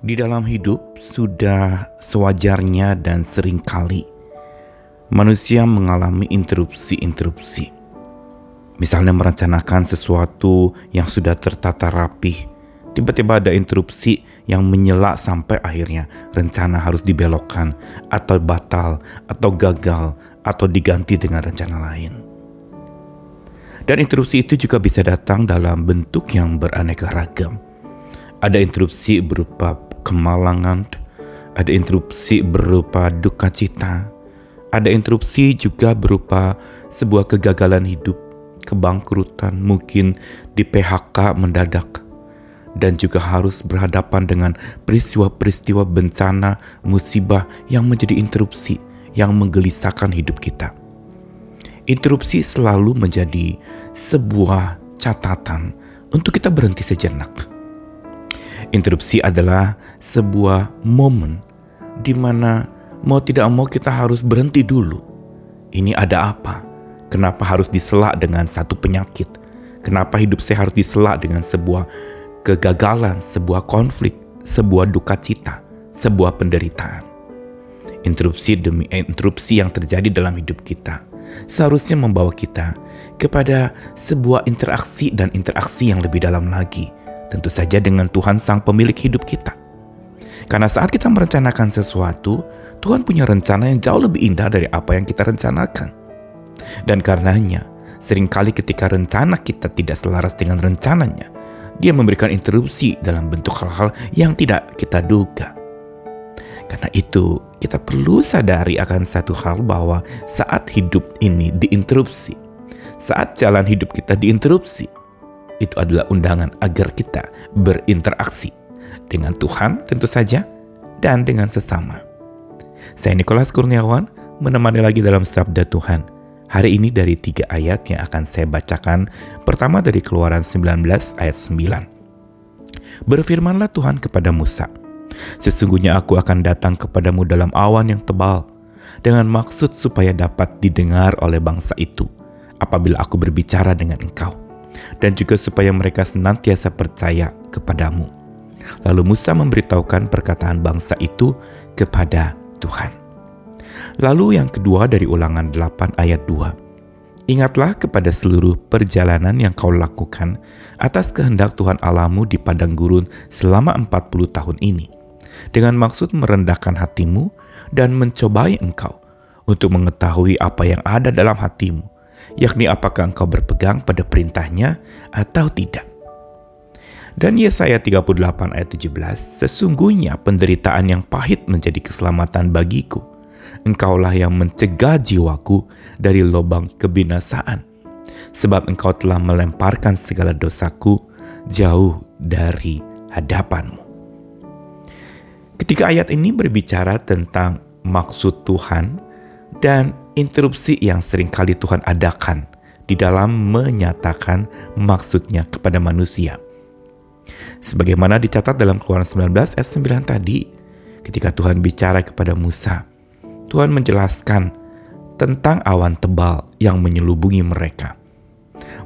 Di dalam hidup sudah sewajarnya dan seringkali manusia mengalami interupsi-interupsi. Misalnya merencanakan sesuatu yang sudah tertata rapih, tiba-tiba ada interupsi yang menyela sampai akhirnya rencana harus dibelokkan atau batal atau gagal atau diganti dengan rencana lain. Dan interupsi itu juga bisa datang dalam bentuk yang beraneka ragam. Ada interupsi berupa kemalangan, ada interupsi berupa duka cita, ada interupsi juga berupa sebuah kegagalan hidup, kebangkrutan, mungkin di PHK mendadak, dan juga harus berhadapan dengan peristiwa-peristiwa bencana, musibah yang menjadi interupsi yang menggelisahkan hidup kita. Interupsi selalu menjadi sebuah catatan untuk kita berhenti sejenak. Interupsi adalah sebuah momen di mana mau tidak mau kita harus berhenti dulu. Ini ada apa? Kenapa harus disela dengan satu penyakit? Kenapa hidup saya harus disela dengan sebuah kegagalan, sebuah konflik, sebuah duka cita, sebuah penderitaan? Interupsi demi interupsi yang terjadi dalam hidup kita seharusnya membawa kita kepada sebuah interaksi dan interaksi yang lebih dalam lagi. Tentu saja dengan Tuhan Sang Pemilik hidup kita. Karena saat kita merencanakan sesuatu, Tuhan punya rencana yang jauh lebih indah dari apa yang kita rencanakan. Dan karenanya, seringkali ketika rencana kita tidak selaras dengan rencananya, Dia memberikan interupsi dalam bentuk hal-hal yang tidak kita duga. Karena itu, kita perlu sadari akan satu hal bahwa saat hidup ini diinterupsi, saat jalan hidup kita diinterupsi, itu adalah undangan agar kita berinteraksi dengan Tuhan tentu saja dan dengan sesama. Saya Nikolas Kurniawan menemani lagi dalam Sabda Tuhan. Hari ini dari 3 ayat yang akan saya bacakan. Pertama dari Keluaran 19 ayat 9. Berfirmanlah Tuhan kepada Musa, sesungguhnya aku akan datang kepadamu dalam awan yang tebal, dengan maksud supaya dapat didengar oleh bangsa itu apabila aku berbicara dengan engkau, dan juga supaya mereka senantiasa percaya kepadamu. Lalu Musa memberitahukan perkataan bangsa itu kepada Tuhan. Lalu yang kedua dari Ulangan 8 ayat 2. Ingatlah kepada seluruh perjalanan yang kau lakukan atas kehendak Tuhan Allahmu di padang gurun selama 40 tahun ini, dengan maksud merendahkan hatimu dan mencobai engkau untuk mengetahui apa yang ada dalam hatimu, yakni apakah engkau berpegang pada perintahnya atau tidak. Dan Yesaya 38 ayat 17, sesungguhnya penderitaan yang pahit menjadi keselamatan bagiku. Engkaulah yang mencegah jiwaku dari lubang kebinasaan, sebab engkau telah melemparkan segala dosaku jauh dari hadapanmu. Ketika ayat ini berbicara tentang maksud Tuhan dan interupsi yang seringkali Tuhan adakan di dalam menyatakan maksudnya kepada manusia. Sebagaimana dicatat dalam Keluaran 19 ayat 9 tadi, ketika Tuhan bicara kepada Musa, Tuhan menjelaskan tentang awan tebal yang menyelubungi mereka.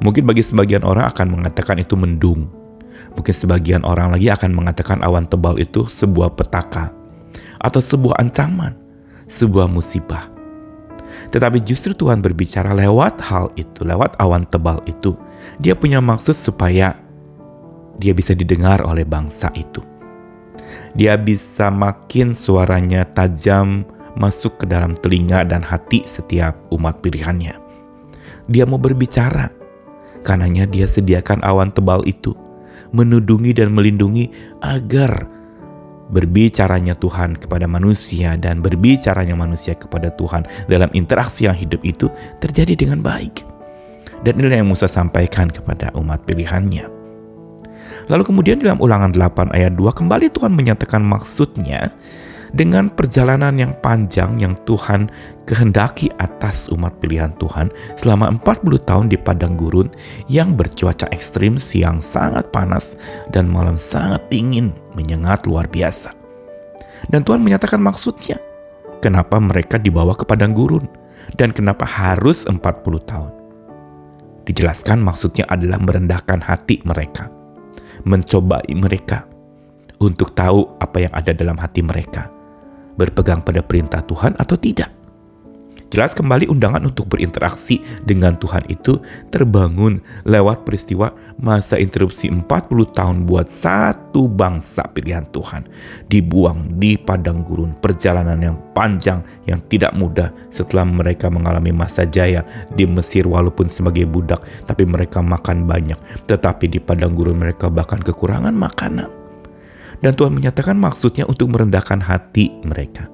Mungkin bagi sebagian orang akan mengatakan itu mendung. Mungkin sebagian orang lagi akan mengatakan awan tebal itu sebuah petaka atau sebuah ancaman, sebuah musibah. Tetapi justru Tuhan berbicara lewat hal itu, lewat awan tebal itu. Dia punya maksud supaya dia bisa didengar oleh bangsa itu. Dia bisa makin suaranya tajam masuk ke dalam telinga dan hati setiap umat pilihannya. Dia mau berbicara, karenanya dia sediakan awan tebal itu, menudungi dan melindungi agar berbicaranya Tuhan kepada manusia dan berbicaranya manusia kepada Tuhan dalam interaksi yang hidup itu terjadi dengan baik. Dan inilah yang Musa sampaikan kepada umat pilihannya. Lalu kemudian dalam Ulangan 8 ayat 2 kembali Tuhan menyatakan maksudnya dengan perjalanan yang panjang yang Tuhan kehendaki atas umat pilihan Tuhan selama 40 tahun di padang gurun yang bercuaca ekstrim, siang sangat panas dan malam sangat dingin, menyengat luar biasa. Dan Tuhan menyatakan maksudnya, kenapa mereka dibawa ke padang gurun dan kenapa harus 40 tahun. Dijelaskan maksudnya adalah merendahkan hati mereka, mencobai mereka, untuk tahu apa yang ada dalam hati mereka, berpegang pada perintah Tuhan atau tidak. Jelas kembali undangan untuk berinteraksi dengan Tuhan itu terbangun lewat peristiwa masa interupsi 40 tahun buat satu bangsa pilihan Tuhan dibuang di padang gurun, perjalanan yang panjang yang tidak mudah setelah mereka mengalami masa jaya di Mesir walaupun sebagai budak, tapi mereka makan banyak, tetapi di padang gurun mereka bahkan kekurangan makanan. Dan Tuhan menyatakan maksudnya untuk merendahkan hati mereka,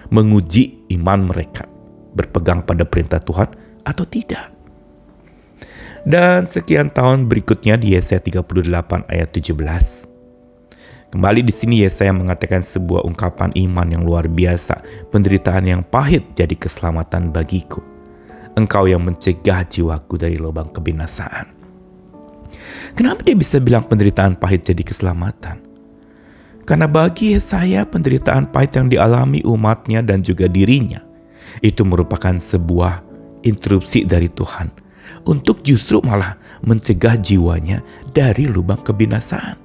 menguji iman mereka, berpegang pada perintah Tuhan atau tidak. Dan sekian tahun berikutnya di Yesaya 38 ayat 17. Kembali di sini Yesaya mengatakan sebuah ungkapan iman yang luar biasa. Penderitaan yang pahit jadi keselamatan bagiku. Engkau yang mencegah jiwaku dari lubang kebinasaan. Kenapa dia bisa bilang penderitaan pahit jadi keselamatan? Karena bagi Yesaya penderitaan pahit yang dialami umatnya dan juga dirinya itu merupakan sebuah interupsi dari Tuhan untuk justru malah mencegah jiwanya dari lubang kebinasaan.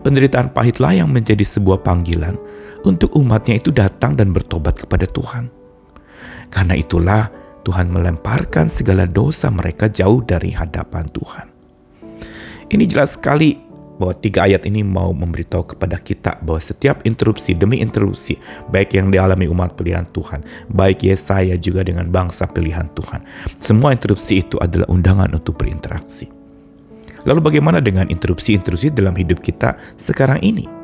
Penderitaan pahitlah yang menjadi sebuah panggilan untuk umatnya itu datang dan bertobat kepada Tuhan. Karena itulah Tuhan melemparkan segala dosa mereka jauh dari hadapan Tuhan. Ini jelas sekali bahwa 3 ayat ini mau memberitahu kepada kita bahwa setiap interupsi demi interupsi, baik yang dialami umat pilihan Tuhan, baik Yesaya juga dengan bangsa pilihan Tuhan, semua interupsi itu adalah undangan untuk berinteraksi. Lalu bagaimana dengan interupsi-interupsi dalam hidup kita sekarang ini?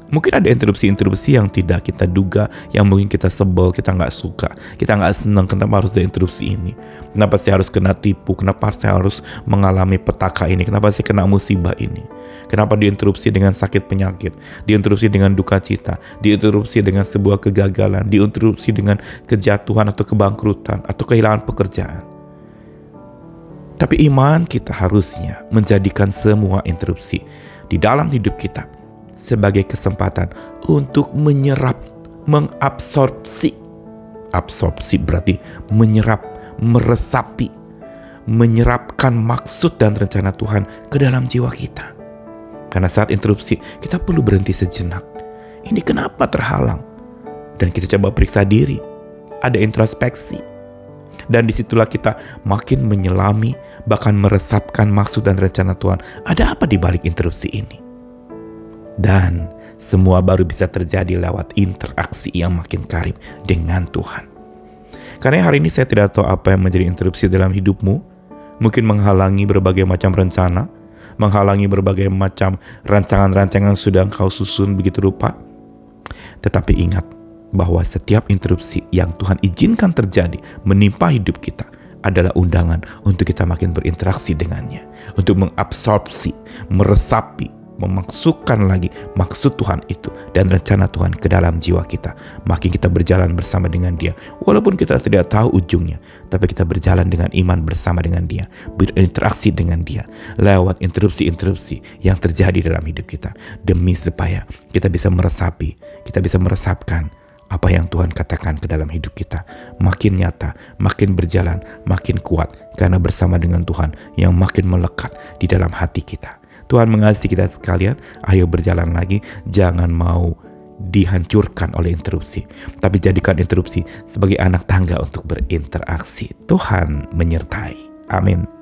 Mungkin ada interupsi-interupsi yang tidak kita duga, yang mungkin kita sebel, kita nggak suka, kita nggak senang. Kenapa harus ada interupsi ini? Kenapa saya harus kena tipu? Kenapa saya harus mengalami petaka ini? Kenapa saya kena musibah ini? Kenapa diinterupsi dengan sakit penyakit? Diinterupsi dengan duka cita? Diinterupsi dengan sebuah kegagalan? Diinterupsi dengan kejatuhan atau kebangkrutan? Atau kehilangan pekerjaan? Tapi iman kita harusnya menjadikan semua interupsi di dalam hidup kita sebagai kesempatan untuk menyerap, mengabsorpsi. Absorpsi berarti menyerap, meresapi, menyerapkan maksud dan rencana Tuhan ke dalam jiwa kita. Karena saat interupsi, kita perlu berhenti sejenak. Ini kenapa terhalang? Dan kita coba periksa diri. Ada introspeksi. Dan disitulah kita makin menyelami, bahkan meresapkan maksud dan rencana Tuhan. Ada apa di balik interupsi ini? Dan semua baru bisa terjadi lewat interaksi yang makin karib dengan Tuhan. Karena hari ini saya tidak tahu apa yang menjadi interupsi dalam hidupmu. Mungkin menghalangi berbagai macam rencana, menghalangi berbagai macam rancangan-rancangan sudah engkau susun begitu rupa. Tetapi ingat bahwa setiap interupsi yang Tuhan izinkan terjadi menimpa hidup kita adalah undangan untuk kita makin berinteraksi dengannya, untuk mengabsorpsi, meresapi, memasukkan lagi maksud Tuhan itu dan rencana Tuhan ke dalam jiwa kita. Makin kita berjalan bersama dengan Dia, walaupun kita tidak tahu ujungnya, tapi kita berjalan dengan iman bersama dengan Dia, berinteraksi dengan Dia lewat interupsi-interupsi yang terjadi dalam hidup kita, demi supaya kita bisa meresapi, kita bisa meresapkan apa yang Tuhan katakan ke dalam hidup kita. Makin nyata, makin berjalan, makin kuat, karena bersama dengan Tuhan yang makin melekat di dalam hati kita. Tuhan mengasihi kita sekalian, ayo berjalan lagi, jangan mau dihancurkan oleh interupsi, tapi jadikan interupsi sebagai anak tangga untuk berinteraksi. Tuhan menyertai. Amin.